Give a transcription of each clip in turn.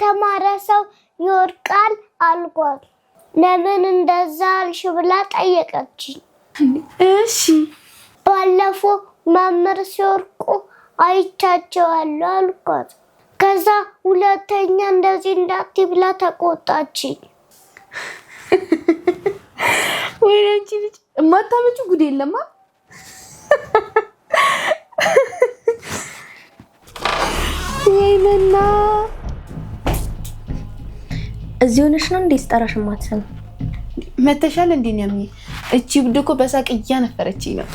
የተማረ ሰው ይወርቃል አልኳት። ለምን እንደዛ አልሽ ብላ ጠየቀችኝ። እሺ ባለፈው መምህር ሲወርቁ አይቻቸዋለሁ አልኳት። ከዛ ሁለተኛ እንደዚህ እንዳትይ ብላ ተቆጣችኝ። ወይ አንቺ ልጅ የማታመጪው ጉድ የለማ። ወይኔና እዚህ ሆነሽ ነው እንዴ ስጠራሽ ማትሰም? መተሻል እንዴ ነው ያምኝ? እቺ ብድኮ በሳቅ እያነፈረችኝ ነው።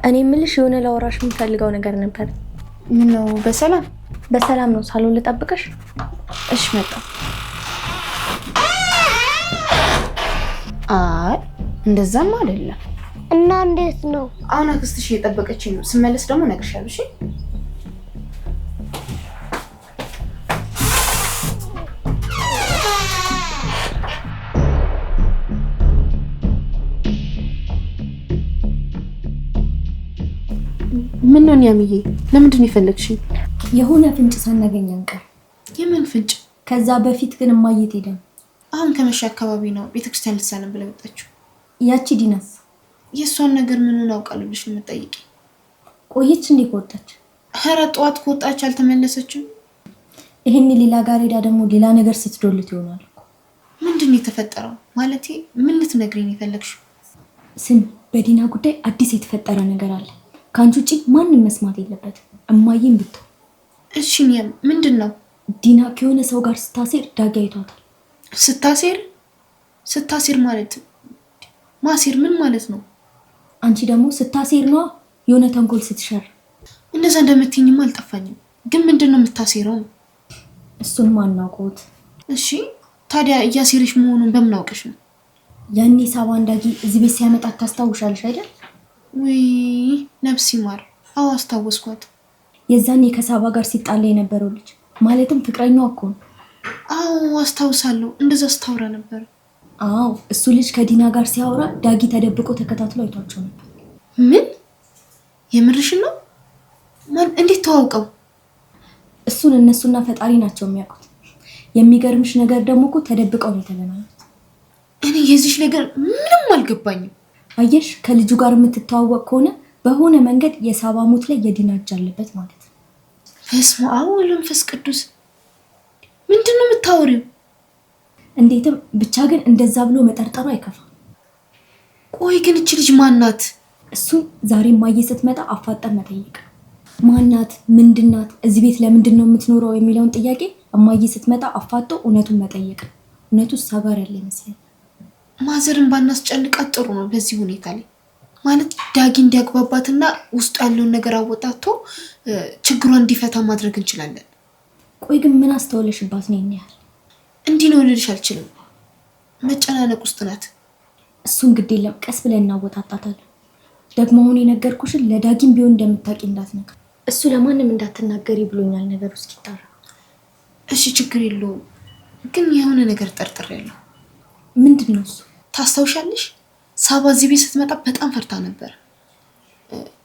እኔ ምልሽ የሆነ ላወራሽ የምፈልገው ነገር ነበር። ምን ነው? በሰላም ነው። ሳሎን ልጠብቅሽ? እሺ መጣ። አይ እንደዛም አይደለም። እና እንዴት ነው? አሁን አክስትሽ እየጠበቀችኝ ነው። ስመለስ ደግሞ እነግርሻለሁ። እሺ ምን ነው ያምዬ? ለምንድን ነው የፈለግሽኝ? የሆነ ፍንጭ ሳናገኘን ቀር። የምን ፍንጭ? ከዛ በፊት ግን ማየት ሄደን አሁን ከመሸ አካባቢ ነው ቤተክርስቲያን ልትሳለም ብላ ወጣችው። ያቺ ዲናስ የሷን ነገር ምኑን አውቃለሁ ብለሽ ነው የምትጠይቂ? ቆየች እንዴ ከወጣች? ኧረ ጠዋት ከወጣች አልተመለሰችም። ይሄን ሌላ ጋር ሄዳ ደግሞ ሌላ ነገር ስትዶልት ይሆናል እኮ። ምንድን ነው የተፈጠረው? ማለቴ ምን ልትነግሪኝ የፈለግሽው? ስሚ፣ በዲና ጉዳይ አዲስ የተፈጠረ ነገር አለ። ካንቺ ውጪ ማንንም መስማት የለበትም። እማዬም ብትው። እሺ ምንድን ነው? ዲና ከሆነ ሰው ጋር ስታሴር ዳጊ አይቷታል። ስታሴር ማለት ማሴር ምን ማለት ነው? አንቺ ደግሞ ስታሴር ነው የሆነ ተንኮል ስትሸር። እንደዛ እንደምትይኝማ አልጠፋኝም። ግን ምንድን ነው የምታሴረው? እሱን ማናውቀውት። እሺ ታዲያ እያሴረሽ መሆኑን በምን አውቀሽ ነው? ያኔ ሳባን ዳጊ እዚህ ቤት ሲያመጣት ታስታውሻለሽ አይደል? ወይ ነፍስ ይማር። አዎ አስታወስኳት። የዛኔ ከሳባ ጋር ሲጣላ የነበረው ልጅ ማለትም ፍቅረኛው እኮ ነው። አዎ አስታውሳለሁ። እንደዛ ስታወራ ነበር። አዎ እሱ ልጅ ከዲና ጋር ሲያወራ ዳጊ ተደብቆ ተከታትሎ አይቷቸው ነበር። ምን? የምርሽ ነው? እንዴት ተዋውቀው? እሱን እነሱና ፈጣሪ ናቸው የሚያውቁት። የሚገርምሽ ነገር ደግሞ እኮ ተደብቀው ነው የተገናኙት። እኔ የዚህ ነገር ምንም አልገባኝም። አየሽ፣ ከልጁ ጋር የምትተዋወቅ ከሆነ በሆነ መንገድ የሳባ ሞት ላይ የዲና እጅ አለበት ማለት ነው። በስመ አብ ወወልድ ወመንፈስ ቅዱስ። ምንድን ነው የምታወሪው? እንዴትም ብቻ ግን እንደዛ ብሎ መጠርጠሩ አይከፋም። ቆይ ግን እቺ ልጅ ማናት? እሱ ዛሬ ማየ ስትመጣ አፋጠን መጠየቅ። ማናት? ምንድናት? እዚህ ቤት ለምንድን ነው የምትኖረው የሚለውን ጥያቄ እማየ ስትመጣ አፋጦ እውነቱን መጠየቅ። እውነቱ እሷ ጋር ያለ ይመስላል። ማዘርን ባናስጨንቃት ጥሩ ነው። በዚህ ሁኔታ ላይ ማለት ዳጊ እንዲያግባባትና ውስጡ ያለውን ነገር አወጣቶ ችግሯን እንዲፈታ ማድረግ እንችላለን። ቆይ ግን ምን አስተውለሽባት ነው ያህል? እንዲህ ነው ልልሽ አልችልም። መጨናነቅ ውስጥ ናት። እሱን ግድ የለም፣ ቀስ ብለን እናወጣጣታለን። ደግሞ አሁን የነገርኩሽን ለዳጊም ቢሆን እንደምታውቂ እንዳትነግር። እሱ ለማንም እንዳትናገሪ ብሎኛል ነገሩ እስኪጣራ። እሺ ችግር የለውም። ግን የሆነ ነገር ጠርጥሬያለሁ። ምንድን ነው እሱ? ታስታውሻለሽ? ሳባ እዚህ ቤት ስትመጣ በጣም ፈርታ ነበር።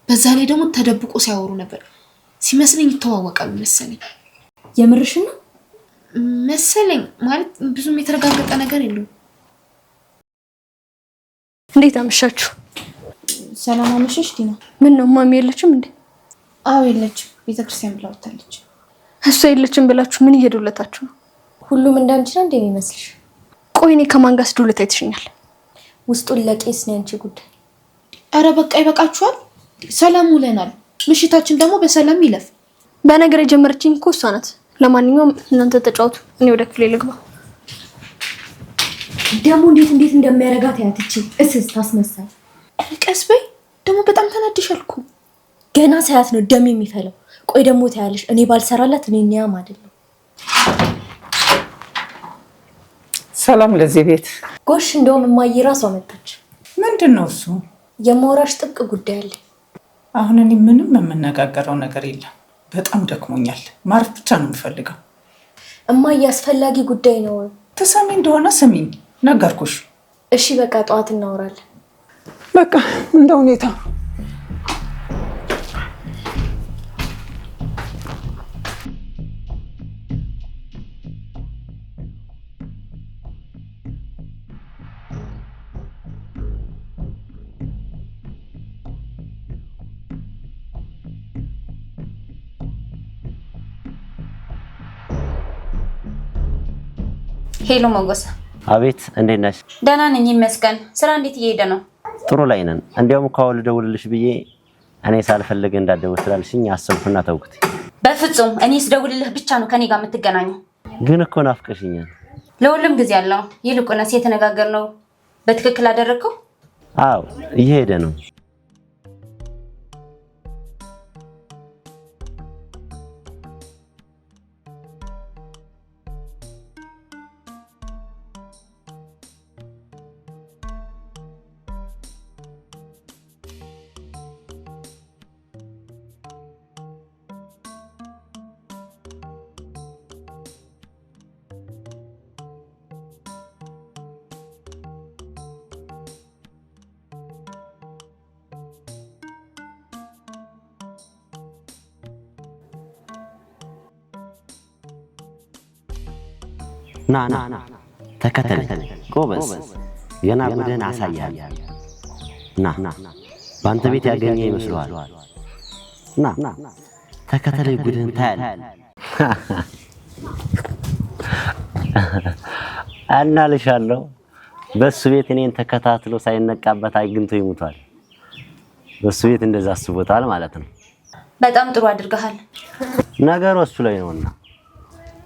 በዛ ላይ ደግሞ ተደብቆ ሲያወሩ ነበር። ሲመስለኝ ይተዋወቃሉ መሰለኝ። የምርሽ ነው? መሰለኝ። ማለት ብዙም የተረጋገጠ ነገር የለውም። እንዴት አመሻችሁ? ሰላም አመሸሽ ዲና። ምን ነው ማሚ የለችም እንዴ? አዎ የለችም፣ ቤተክርስቲያን ብላ ወጣለች። እሷ የለችም ብላችሁ ምን እየዶለታችሁ ነው? ሁሉም እንዳንቺ ነው እንደሚመስልሽ? ቆይ እኔ ከማን ጋር ስዶለት አይተሽኛል? ውስጡን ለቄስ ነው አንቺ ጉዳይ። አረ በቃ ይበቃችኋል። ሰላም ውለናል። ምሽታችን ደግሞ በሰላም ይለፍ። በነገር የጀመረችኝ እኮ እሷ ናት። ለማንኛውም እናንተ ተጫወቱ፣ እኔ ወደ ክፍሌ ልግባ። ደግሞ እንዴት እንደሚያረጋት ያትቺ እስስ ታስመሳይ። ቀስ በይ፣ ደግሞ በጣም ተናድሻል እኮ። ገና ሳያት ነው ደም የሚፈለው። ቆይ ደግሞ ታያለሽ፣ እኔ ባልሰራላት እኔ ኒያም አይደለም። ሰላም ለዚህ ቤት። ጎሽ፣ እንደውም እማዬ ራሷ መጣች። ምንድን ነው እሱ? የማውራሽ ጥብቅ ጉዳይ አለ። አሁን እኔ ምንም የምነጋገረው ነገር የለም። በጣም ደክሞኛል። ማረፍ ብቻ ነው የምፈልገው። እማዬ አስፈላጊ ጉዳይ ነው። ተሰሚ እንደሆነ ስሚኝ፣ ነገርኩሽ። እሺ በቃ ጠዋት እናወራለን። በቃ እንደ ሁኔታ። ሄሎ ሞገስ። አቤት፣ እንዴት ነሽ? ደህና ነኝ ይመስገን። ስራ እንዴት እየሄደ ነው? ጥሩ ላይ ነን። እንዲያውም ካወል ደውልልሽ ብዬ እኔ ሳልፈልግ እንዳትደውል ስላልሽኝ አሰብኩና ተውኩት። በፍጹም እኔ ስደውልልህ ብቻ ነው ከኔ ጋር የምትገናኘው። ግን እኮ ናፍቀሽኛል። ለሁሉም ጊዜ አለው። ይልቁንስ የተነጋገርነው በትክክል አደረግከው? አዎ፣ እየሄደ ነው። ና ተከተለኝ። ጎበዝ፣ ገና ጉድህን አሳያለሁ። ና በአንተ ቤት ያገኘ ይመስለዋል። ና ተከተለኝ፣ ጉድህን ታያለህ። አናልሻለሁ። በሱ ቤት እኔን ተከታትሎ ሳይነቃበት አግኝቶ ይሙታል። በሱ ቤት እንደዛ አስቦታል ማለት ነው። በጣም ጥሩ አድርገሃል። ነገሩ እሱ ላይ ነውና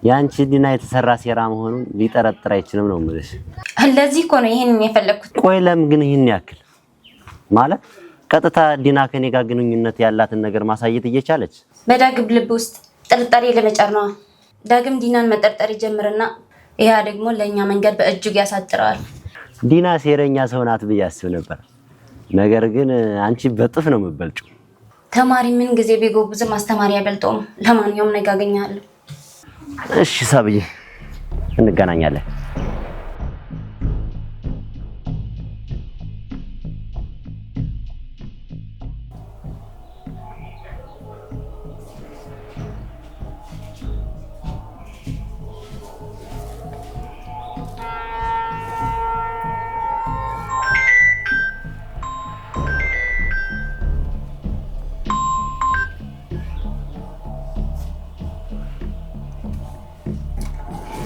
ያንቺ ዲና የተሰራ ሴራ መሆኑን ሊጠረጥር አይችልም ነው የምልሽ። ለዚህ እኮ ነው ይሄንን የፈለኩት። ቆይ ለምን ግን ይሄን ያክል ማለት ቀጥታ ዲና ከኔ ጋር ግንኙነት ያላትን ነገር ማሳየት እየቻለች በዳግም ልብ ውስጥ ጥርጣሬ ለመጫር ነው። ዳግም ዲናን መጠርጠር ይጀምርና ያ ደግሞ ለኛ መንገድ በእጅግ ያሳጥራል። ዲና ሴረኛ ሰው ናት ብዬ አስብ ነበር። ነገር ግን አንቺ በጥፍ ነው የምትበልጪው። ተማሪ ምን ጊዜ ቢጎብዝም አስተማሪ አይበልጠውም። ለማንኛውም ነገ አገኛለሁ። እሺ ሳብዬ፣ እንገናኛለን።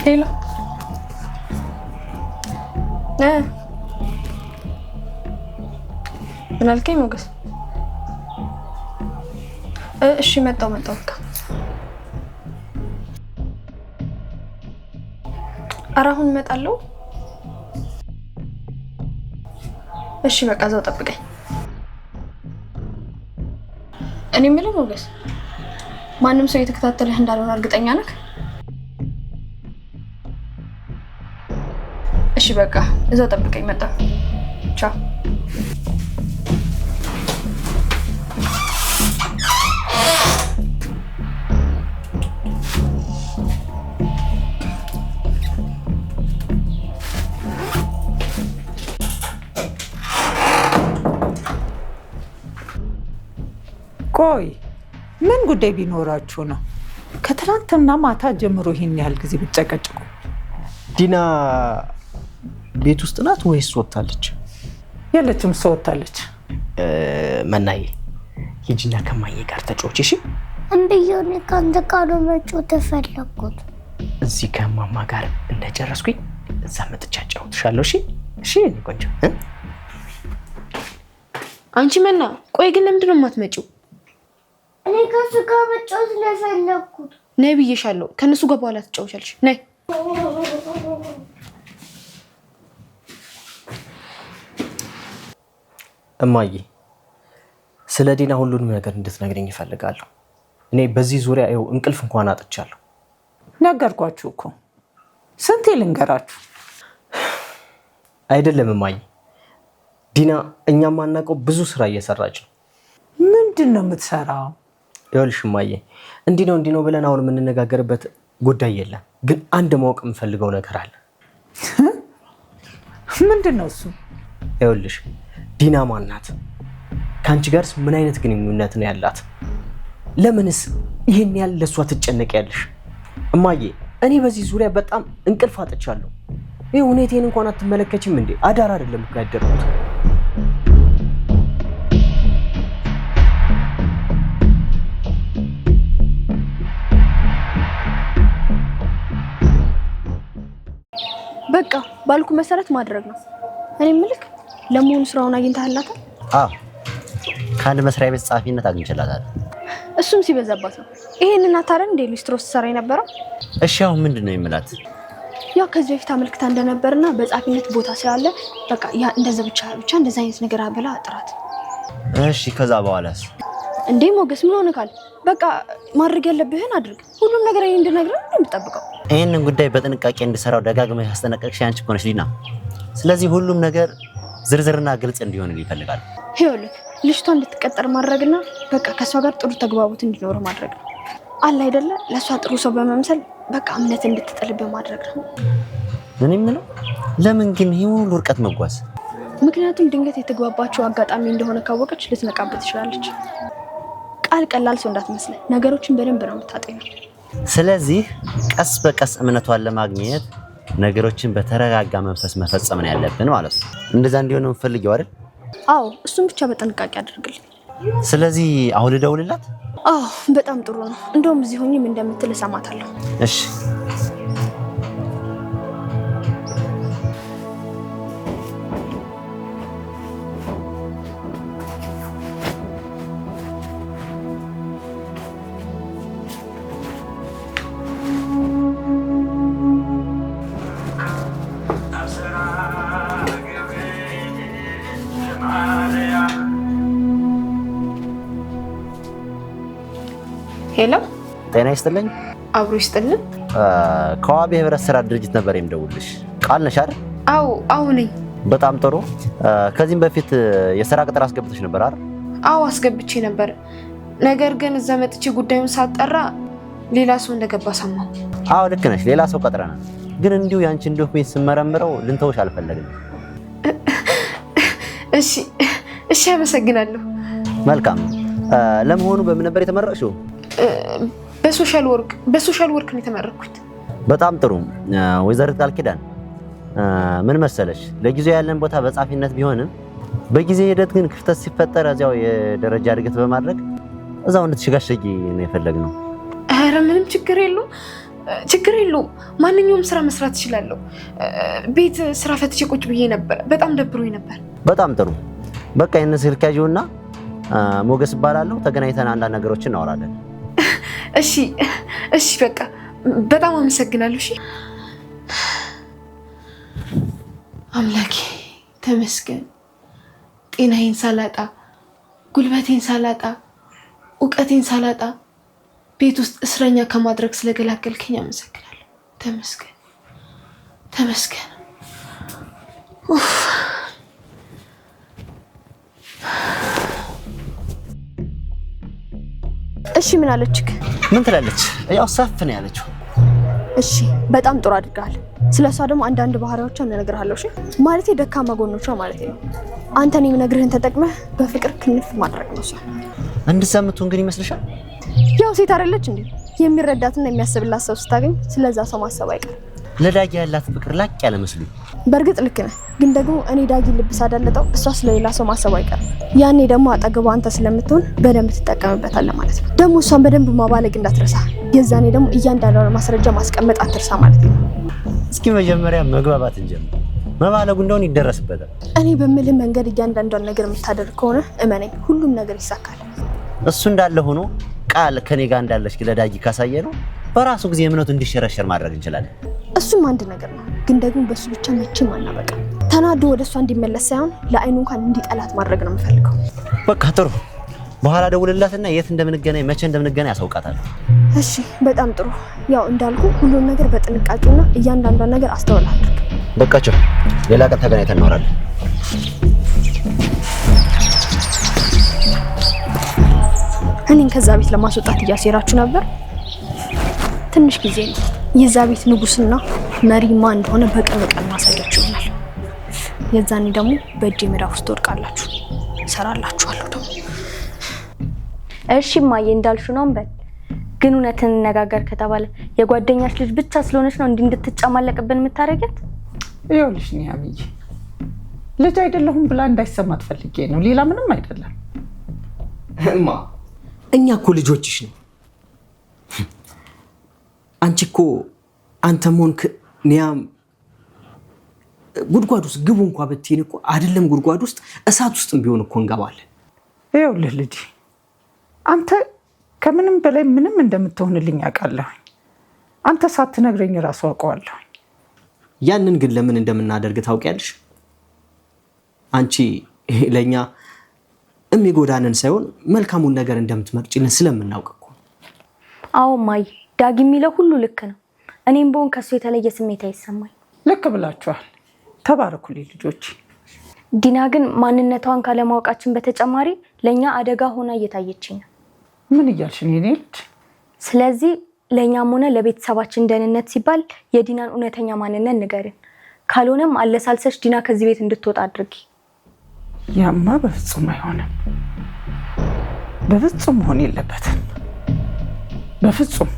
ሄሎ ምን አልከኝ ሞገስ? እሺ መጣሁ በቃ። ኧረ አሁን እመጣለሁ። እሺ በቃ እዛው ጠብቀኝ። እኔ የምልህ ሞገስ፣ ማንም ሰው እየተከታተለህ እንዳልሆነ እርግጠኛ ነህ? እሺ በቃ እዛው ጠብቀኝ፣ መጣሁ። ቻው። ቆይ ምን ጉዳይ ቢኖራችሁ ነው ከትናንትና ማታ ጀምሮ ይሄን ያህል ጊዜ ብትጨቀጭቁ? ዲና ቤት ውስጥ ናት ወይስ ወጣለች? የለችም፣ እሷ ወጣለች። መናዬ ሂጂና ከማዬ ጋር ተጫወች። እሺ እንብየኔ ካንተ ጋር መጫወት ተፈለኩት። እዚህ ከማማ ጋር እንደጨረስኩኝ እዛ መጥቻ ጫወትሻለሁ። እሺ እሺ ቆንጆ። አንቺ መና፣ ቆይ ግን ለምንድን ነው የማትመጪው? እኔ ከሱ ጋር መጫወት ነው የፈለኩት። ነይ ብዬሻለሁ። ከነሱ ጋር በኋላ ትጫወቻለሽ። ነይ። እማዬ ስለ ዲና ሁሉንም ነገር እንድትነግረኝ እፈልጋለሁ። እኔ በዚህ ዙሪያ ይኸው እንቅልፍ እንኳን አጥቻለሁ። ነገርኳችሁ እኮ ስንቴ ልንገራችሁ? አይደለም እማዬ፣ ዲና እኛም ማናውቀው ብዙ ስራ እየሰራች ነው። ምንድን ነው የምትሰራው? ይኸውልሽ እማዬ፣ እንዲህ ነው ብለን አሁን የምንነጋገርበት ጉዳይ የለም። ግን አንድ ማወቅ የምፈልገው ነገር አለ። ምንድን ነው እሱ? ይኸውልሽ ዲና ማን ናት? ከአንቺ ጋርስ ምን አይነት ግንኙነት ነው ያላት? ለምንስ ይሄን ያህል ለእሷ ትጨነቂያለሽ? እማዬ እኔ በዚህ ዙሪያ በጣም እንቅልፍ አጥቻለሁ። ይህ ሁኔቴን እንኳን አትመለከችም እንዴ? አዳር አይደለም እኮ ያደርኩት። ባልኩ መሰረት ማድረግ ነው። እኔ ምልክ ለመሆኑ ስራውን አግኝተሃላታል? አዎ ከአንድ መስሪያ ቤት ጸሐፊነት አግኝቼላታለሁ። እሱም ሲበዛባት ነው። ይሄንን አታረን እንደ ሊስትሮ ስትሰራ የነበረው? እሺ አሁን ምንድን ነው የምላት? ያው ከዚህ በፊት አመልክታ እንደነበርና በጸሐፊነት ቦታ ስላለ በቃ ያ እንደዛ ብቻ እንደዛ አይነት ነገር አበላ ጥራት። እሺ ከዛ በኋላስ? እንዴ ሞገስ ምን ሆነካል? በቃ ማድረግ ያለብህን አድርግ። ሁሉም ነገር እኔ እንድነግርህ ነው የምጠብቀው። ይሄንን ጉዳይ በጥንቃቄ እንድሰራው ደጋግመህ ያስጠነቀቅሽ አንቺ እኮ ነሽ ሊና። ስለዚህ ሁሉም ነገር ዝርዝርና ግልጽ እንዲሆን ይፈልጋል። ይኸውልህ ልጅቷ እንድትቀጠር ማድረግና በቃ ከሷ ጋር ጥሩ ተግባቦት እንዲኖር ማድረግ ነው። አለ አይደለ? ለሷ ጥሩ ሰው በመምሰል በቃ እምነት እንድትጥልብህ ማድረግ ነው። ምን የምለው ለምን ግን ይሄ ሁሉ ርቀት መጓዝ? ምክንያቱም ድንገት የተግባባቸው አጋጣሚ እንደሆነ ካወቀች ልትነቃበት ትችላለች። ቃል ቀላል ሰው እንዳትመስል፣ ነገሮችን በደንብ ነው የምታጤነው። ስለዚህ ቀስ በቀስ እምነቷን ለማግኘት ነገሮችን በተረጋጋ መንፈስ መፈጸም ነው ያለብን ማለት ነው። እንደዛ እንዲሆን እንፈልጊው አይደል? አዎ እሱም ብቻ በጥንቃቄ አድርግልኝ። ስለዚህ አሁን ልደውልላት? አዎ በጣም ጥሩ ነው። እንደውም እዚህ ሆኜ ምን እንደምትል እሰማታለሁ። እሺ ሄሎ ጤና ይስጥልኝ። አብሮ ይስጥልን። ከዋቢ ህብረት ስራ ድርጅት ነበር የምደውልሽ። ቃል ነሽ አይደል? አዎ ነኝ። በጣም ጥሩ። ከዚህም በፊት የስራ ቅጥር አስገብተሽ ነበር አይደል? አዎ አስገብቼ ነበር። ነገር ግን እዛ መጥቼ ጉዳዩን ሳጠራ ሌላ ሰው እንደገባ ሰማሁ። አዎ ልክ ነሽ፣ ሌላ ሰው ቀጥረናል። ግን እንዲሁ ያንቺን ዶክሜንት ስመረምረው ልንተውሽ አልፈለግንም። እሺ አመሰግናለሁ። መልካም። ለመሆኑ በምን ነበር የተመረቅሽው? በሶሻል ወርክ ነው የተመረኩት። በጣም ጥሩ። ወይዘሪት ቃል ኪዳን ምን መሰለሽ፣ ለጊዜው ያለን ቦታ በጻፊነት ቢሆንም በጊዜ ሂደት ግን ክፍተት ሲፈጠር እዚያው የደረጃ እድገት በማድረግ እዛው እንድትሸጋሸጊ ነው የፈለግነው። ኧረ ምንም ችግር የለውም። ማንኛውም ስራ መስራት እችላለሁ። ቤት ስራ ፈትቼ ቁጭ ብዬ ነበር። በጣም ደብሮኝ ነበር። በጣም ጥሩ። በቃ ይሄን ስልክ ያዥውና ሞገስ እባላለሁ፣ ተገናኝተን አንዳንድ ነገሮችን እናወራለን። እሺ በቃ በጣም አመሰግናለሁ። እሺ አምላኬ ተመስገን። ጤናዬን ሳላጣ፣ ጉልበቴን ሳላጣ፣ እውቀቴን ሳላጣ ቤት ውስጥ እስረኛ ከማድረግ ስለገላገልከኝ አመሰግናለሁ። ተመስገን። እሺ ምን አለችክ? ምን ትላለች? ያው ሰፍ ነው ያለችው። እሺ በጣም ጥሩ አድርጋል። ስለሷ ደግሞ አንዳንድ ባህሪዎቿን እነግርሃለሁ። እሺ ማለቴ ደካማ ጎኖቿ ማለት ነው። አንተ እኔ የምነግርህን ተጠቅመህ በፍቅር ክንፍ ማድረግ ነው። እሷ እንድትሰምቱ እንግዲህ ይመስልሻል? ያው ሴት አይደለች እንዴ? የሚረዳትና የሚያስብላት ሰው ስታገኝ ስለዛ ሰው ማሰብ አይቀርም። ለዳጊ ያላት ፍቅር ላቅ ያለ መስሎኝ። በእርግጥ ልክ ነህ፣ ግን ደግሞ እኔ ዳጊ ልብ ሳዳለጠው እሷ ስለሌላ ሰው ማሰብ አይቀርም። ያኔ ደግሞ አጠገቧ አንተ ስለምትሆን በደንብ ትጠቀምበታለህ ማለት ነው። ደግሞ እሷን በደንብ ማባለግ እንዳትረሳ። የዛኔ ደግሞ እያንዳንዷን ማስረጃ ማስቀመጥ አትርሳ ማለት ነው። እስኪ መጀመሪያ መግባባት እንጀምር። መባለጉ እንደሆነ ይደረስበታል። እኔ በምልህ መንገድ እያንዳንዷን ነገር የምታደርግ ከሆነ እመነኝ ሁሉም ነገር ይሳካል። እሱ እንዳለ ሆኖ ቃል ከኔ ጋር እንዳለች ለዳጊ ካሳየ ነው በራሱ ጊዜ እምነቱ እንዲሸረሸር ማድረግ እንችላለን። እሱም አንድ ነገር ነው፣ ግን ደግሞ በሱ ብቻ መቼም አናበቃ። ተናዶ ወደ እሷ እንዲመለስ ሳይሆን ለአይኑ እንኳን እንዲጠላት ማድረግ ነው የምፈልገው። በቃ ጥሩ። በኋላ ደውልላትና የት እንደምንገናኝ መቼ እንደምንገናኝ ያሳውቃታለሁ። እሺ በጣም ጥሩ። ያው እንዳልኩ ሁሉም ነገር በጥንቃቄና እያንዳንዷን ነገር አስተውል አድርግ። በቃቸው። ሌላ ቀን ተገናኝተን እናወራለን። እኔን ከዛ ቤት ለማስወጣት እያሴራችሁ ነበር። ትንሽ ጊዜ ነው። የዛ ቤት ንጉስና መሪ ማን እንደሆነ በቅርብ ቀን ማሳያችሁ ይሆናል። የዛኔ ደግሞ በእጄ ምዕራፍ ውስጥ ትወድቃላችሁ። እሰራላችኋለሁ ደግሞ። እሺ ማየ እንዳልሹ ነው እንበል። ግን እውነትን እንነጋገር ከተባለ የጓደኛሽ ልጅ ብቻ ስለሆነች ነው እንድትጫማለቅብን የምታረጋት? ይኸውልሽ ነው አብይ፣ ልጅ አይደለሁም ብላ እንዳይሰማት ፈልጌ ነው። ሌላ ምንም አይደለም። እማ እኛ እኮ ልጆችሽ ነው። አንቺ እኮ አንተም ሆንክ ኒያም ጉድጓድ ውስጥ ግቡ እንኳን ብትይን እኮ አይደለም ጉድጓድ ውስጥ እሳት ውስጥም ቢሆን እኮ እንገባለን። ይኸውልህ ልጅ አንተ ከምንም በላይ ምንም እንደምትሆንልኝ አውቃለሁ። አንተ ሳትነግረኝ ራሱ አውቀዋለሁ። ያንን ግን ለምን እንደምናደርግ ታውቂያለሽ? አንቺ ለኛ የሚጎዳንን ሳይሆን መልካሙን ነገር እንደምትመርጭልን ስለምናውቅ እኮ። አዎ ማይ ዳጊ የሚለው ሁሉ ልክ ነው። እኔም በሆን ከሱ የተለየ ስሜት አይሰማኝ። ልክ ብላችኋል። ተባረኩልኝ ልጆች። ዲና ግን ማንነቷን ካለማወቃችን በተጨማሪ ለኛ አደጋ ሆና እየታየችኝ ነው። ምን እያልሽ ነው የኔ ልጅ? ስለዚህ ለኛም ሆነ ለቤተሰባችን ደህንነት ሲባል የዲናን እውነተኛ ማንነት ንገርን። ካልሆነም አለሳልሰሽ ዲና ከዚህ ቤት እንድትወጣ አድርጊ። ያማ በፍጹም አይሆንም። በፍጹም መሆን የለበትም። በፍጹም።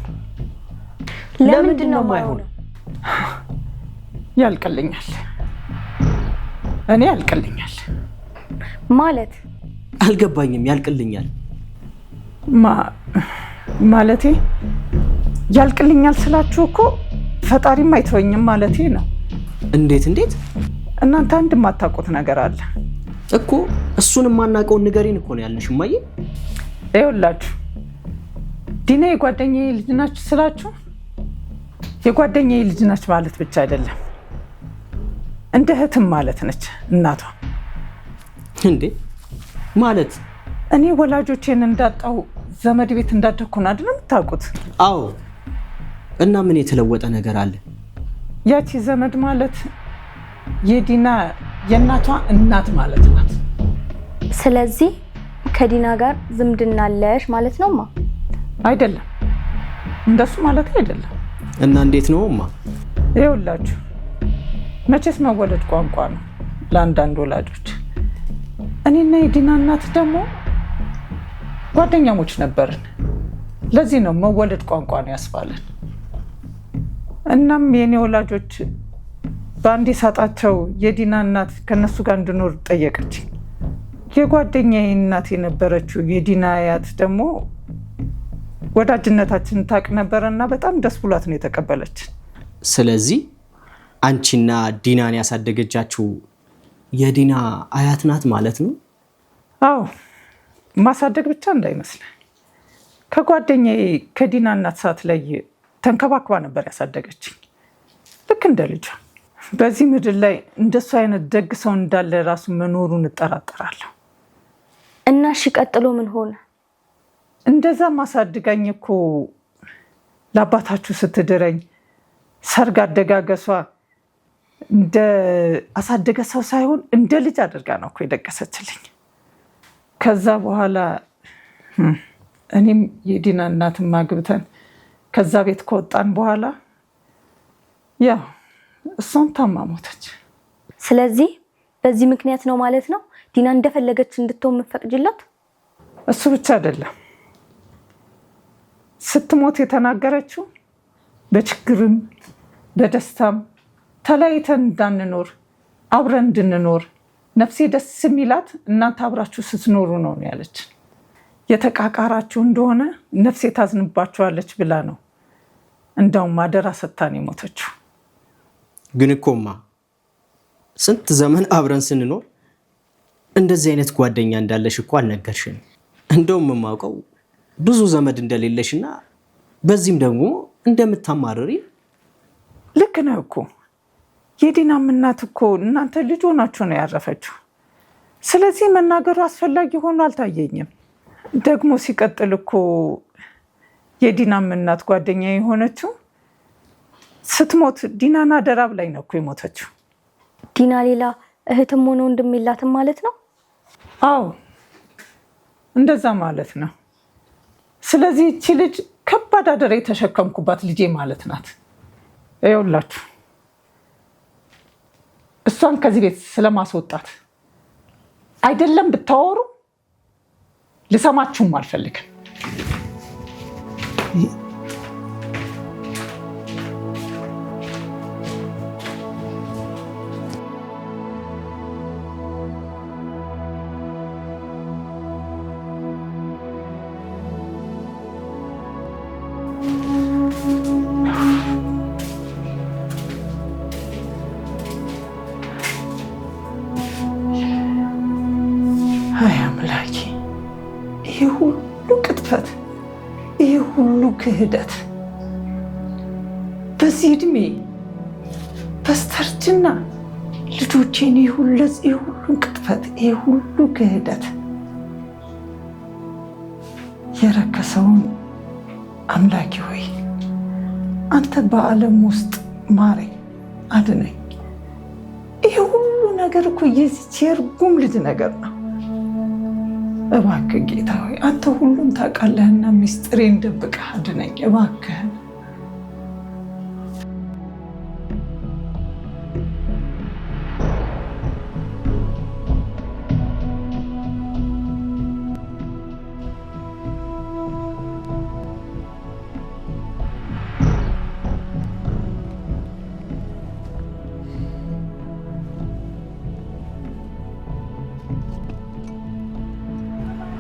ለምንድን ነው የማይሆነው? ያልቅልኛል። እኔ ያልቅልኛል ማለት አልገባኝም። ያልቅልኛል ማለቴ ያልቅልኛል ስላችሁ እኮ ፈጣሪም አይተወኝም ማለቴ ነው። እንዴት? እናንተ አንድ የማታውቁት ነገር አለ እኮ። እሱን የማናውቀውን ንገሪን እኮ ነው ያልንሽ እማዬ። ይኸውላችሁ ዲና የጓደኛዬ ልጅ ናች ስላችሁ የጓደኛዬ ልጅ ናች ማለት ብቻ አይደለም፣ እንደ እህትም ማለት ነች እናቷ። እንዴ ማለት? እኔ ወላጆቼን እንዳጣው ዘመድ ቤት እንዳደኩ ነው አይደል የምታውቁት? አዎ። እና ምን የተለወጠ ነገር አለ? ያቺ ዘመድ ማለት የዲና የእናቷ እናት ማለት ናት። ስለዚህ ከዲና ጋር ዝምድና አለሽ ማለት ነውማ? አይደለም፣ እንደሱ ማለት አይደለም። እና እንዴት ነውማ? ይኸውላችሁ መቼስ መወለድ ቋንቋ ነው ለአንዳንድ ወላጆች። እኔና የዲና እናት ደግሞ ጓደኛሞች ነበርን። ለዚህ ነው መወለድ ቋንቋ ነው ያስባለን። እናም የኔ ወላጆች በአንድ ሳጣቸው የዲና እናት ከነሱ ጋር እንድኖር ጠየቀች። የጓደኛዬ እናት የነበረችው የዲና አያት ደግሞ ወዳጅነታችንን ታውቅ ነበረና በጣም ደስ ብሏት ነው የተቀበለች። ስለዚህ አንቺና ዲናን ያሳደገቻችሁ የዲና አያት ናት ማለት ነው? አዎ፣ ማሳደግ ብቻ እንዳይመስል ከጓደኛዬ ከዲና እናት ሳትለይ ተንከባክባ ነበር ያሳደገችኝ፣ ልክ እንደ ልጇ። በዚህ ምድር ላይ እንደሱ አይነት ደግ ሰው እንዳለ ራሱ መኖሩን እጠራጠራለሁ። እና እሺ ቀጥሎ ምን ሆነ? እንደዛ ማሳድጋኝ እኮ ለአባታችሁ ስትድረኝ ሰርግ አደጋገሷ እንደ አሳደገ ሰው ሳይሆን እንደ ልጅ አድርጋ ነው እኮ የደገሰችልኝ። ከዛ በኋላ እኔም የዲና እናትም አግብተን ከዛ ቤት ከወጣን በኋላ ያው እሷም ታማ ሞተች። ስለዚህ በዚህ ምክንያት ነው ማለት ነው ዲና እንደፈለገች እንድትሆን መፈቅጅላት? እሱ ብቻ አይደለም፣ ስትሞት የተናገረችው በችግርም በደስታም ተለያይተን እንዳንኖር አብረን እንድንኖር ነፍሴ ደስ የሚላት እናንተ አብራችሁ ስትኖሩ ነው ያለች። የተቃቃራችሁ እንደሆነ ነፍሴ ታዝንባችኋለች ብላ ነው እንዳውም አደራ ሰጥታን የሞተችው። ግን እኮማ ስንት ዘመን አብረን ስንኖር እንደዚህ አይነት ጓደኛ እንዳለሽ እኮ አልነገርሽን። እንደውም የማውቀው ብዙ ዘመድ እንደሌለሽና በዚህም ደግሞ እንደምታማርሪ። ልክ ነው እኮ የዲናም እናት እኮ እናንተ ልጅ ሆናችሁ ነው ያረፈችው። ስለዚህ መናገሩ አስፈላጊ ሆኖ አልታየኝም። ደግሞ ሲቀጥል እኮ የዲናም እናት ጓደኛ የሆነችው ስትሞት ዲናና ደራብ ላይ ነው እኮ የሞተችው። ዲና ሌላ እህትም ሆነ ወንድም የላትም ማለት ነው? አዎ እንደዛ ማለት ነው። ስለዚህ እቺ ልጅ ከባድ አደራ የተሸከምኩባት ልጄ ማለት ናት። ይኸውላችሁ እሷን ከዚህ ቤት ስለማስወጣት አይደለም ብታወሩ ልሰማችሁም አልፈልግም። ሁሉ ክህደት በዚህ እድሜ በስተርጅና ልጆቼን ይህ ሁሉ ቅጥፈት ይህ ሁሉ ክህደት የረከሰውን አምላኬ ሆይ አንተ በዓለም ውስጥ ማረኝ፣ አድነኝ። ይህ ሁሉ ነገር እኮ የዚች የርጉም ልጅ ነገር ነው። እባክህ ጌታ ሆይ አንተ ሁሉም ታውቃለህና ሚስጥሬን ደብቀህ አድነኝ እባክህን።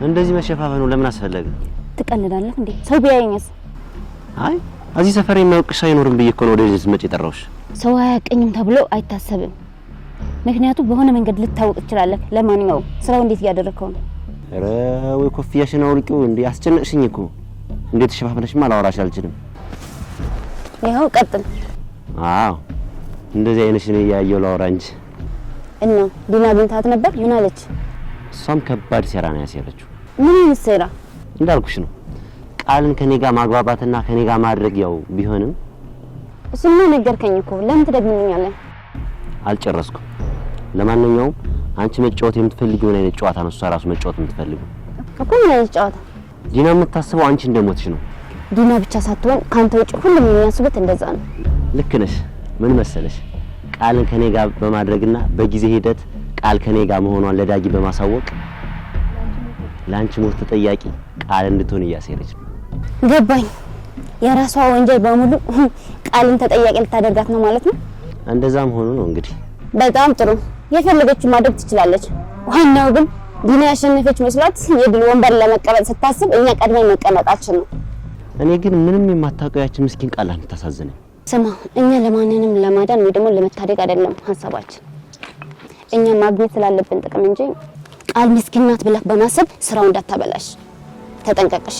እንደዚህ መሸፋፈኑ ለምን አስፈለገ? ትቀልዳለህ እንዴ? ሰው ቢያየኝስ? አይ እዚህ ሰፈር የሚያውቅሽ አይኖርም ብዬ እኮ ነው ወደዚህ ስትመጪ የጠራሁሽ። ሰው አያውቅኝም ተብሎ አይታሰብም። ምክንያቱም በሆነ መንገድ ልታወቅ ትችላለህ። ለማንኛውም ስራው እንዴት እያደረከው ነው? ኧረ ወይ ኮፍያሽን አውልቂው እንዴ! አስጨነቅሽኝ እኮ። እንዴት ተሸፋፍነሽማ ላወራሽ አልችልም። ይኸው ቀጥል። አዎ እንደዚህ አይነሽን ያያየው ላወራ እንጂ። እና ዲና አግኝታት ነበር? ምን አለች? እሷም ከባድ ሴራ ነው ያሴረችው። ምን ይሰራ? እንዳልኩሽ ነው ቃልን ከኔ ጋር ማግባባትና ከኔ ጋር ማድረግ ያው ቢሆንም እሱማ ነገርከኝ እኮ። ለምን ትደግምልኛለህ? አልጨረስኩም። ለማንኛውም አንቺ መጫወት የምትፈልጊውን አይነት ጨዋታ ነው እሷ ራሱ መጫወት የምትፈልገው እኮ። ምን አይነት ጨዋታ? ዲና የምታስበው አንቺ እንደሞትሽ ነው። ዲና ብቻ ሳትሆን ካንተ ውጭ ሁሉም የሚያስቡት እንደዛ ነው። ልክ ነሽ። ምን መሰለሽ ቃልን ከኔ ጋር በማድረግና በጊዜ ሂደት ቃል ከኔ ጋር መሆኗን ለዳጊ በማሳወቅ ላንቺ ሞት ተጠያቂ ቃል እንድትሆን እያሴረች ነው። ገባኝ። የራሷ ወንጀል በሙሉ ቃልን ተጠያቂ ልታደርጋት ነው ማለት ነው። እንደዛም ሆኖ ነው እንግዲህ። በጣም ጥሩ። የፈለገችው ማድረግ ትችላለች። ዋናው ግን ዲና ያሸነፈች መስሏት የድል ወንበር ለመቀበል ስታስብ እኛ ቀድመን መቀመጣችን ነው። እኔ ግን ምንም የማታውቀው ያችን ምስኪን ቃል ታሳዝነኝ። ስማ፣ እኛ ለማንንም ለማዳን ወይ ደግሞ ለመታደግ አይደለም ሀሳባችን። እኛ ማግኘት ስላለብን ጥቅም እንጂ ቃል ምስኪን ናት ብለህ በማሰብ ስራው እንዳታበላሽ ተጠንቀቅሽ።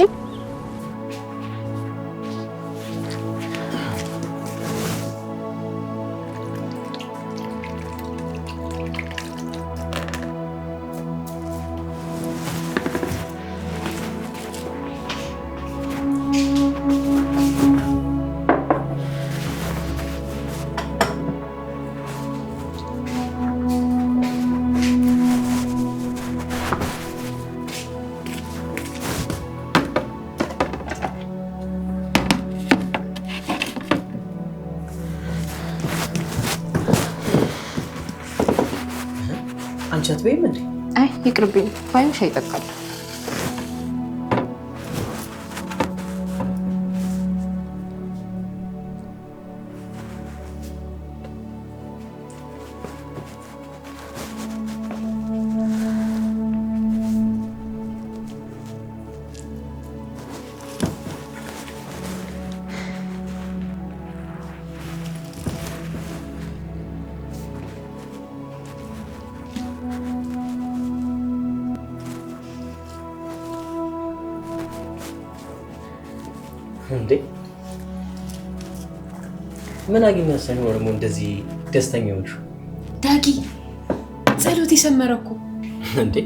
አንቺ አትበይም እንዴ? አይ ይቅርብኝ። ባይም ሻይ ይጠጣል። እንዴ ምን አገኘሽ ነው ደግሞ እንደዚህ ደስተኛ ሆንሽ? ዳጊ ጸሎት የሰመረኩ እንዴ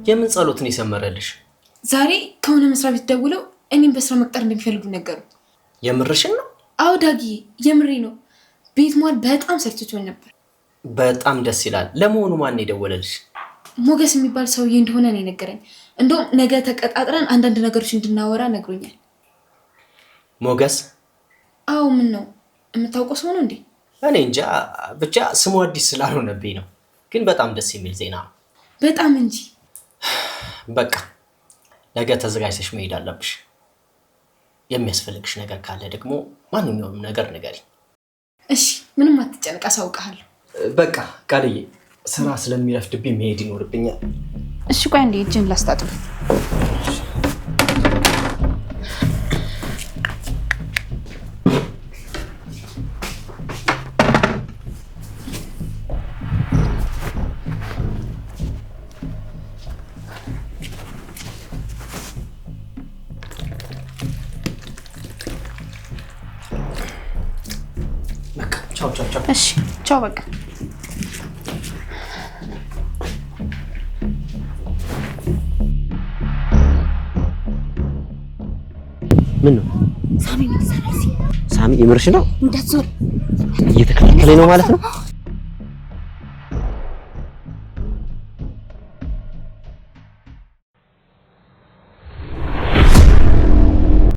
የምን ጸሎት ነው የሰመረልሽ? ዛሬ ከሆነ መስሪያ ቤት ደውለው እኔም በስራ መቅጠር እንደሚፈልጉ ነገሩ። የምርሽን ነው? አዎ ዳጊ የምሬ ነው። ቤት መዋል በጣም ሰልችቶኝ ነበር። በጣም ደስ ይላል። ለመሆኑ ማን የደወለልሽ? ሞገስ የሚባል ሰውዬ እንደሆነ ነው የነገረኝ። እንደውም ነገ ተቀጣጥረን አንዳንድ ነገሮች እንድናወራ ነግሮኛል። ሞገስ? አዎ ምን ነው የምታውቀው ሰው ነው እንዴ? እኔ እንጃ ብቻ ስሙ አዲስ ስላልሆነብኝ ነው። ግን በጣም ደስ የሚል ዜና ነው። በጣም እንጂ። በቃ ነገ ተዘጋጅተሽ መሄድ አለብሽ። የሚያስፈልግሽ ነገር ካለ ደግሞ ማንኛውንም ነገር ንገሪኝ። እሺ ምንም አትጨነቅ፣ አሳውቅሃለሁ። በቃ ቃልዬ ስራ ስለሚረፍድብኝ መሄድ ይኖርብኛል። እሺ ቆይ አንዴ እጅን ላስታጥብ። ቻው ቻው ቻው። እሺ ቻው በቃ። ምን ነው ሳሚ ምን ይሰራል? ሳሚ የምርሽ ነው? እንዳትዞር እየተከታተለኝ ነው ማለት ነው?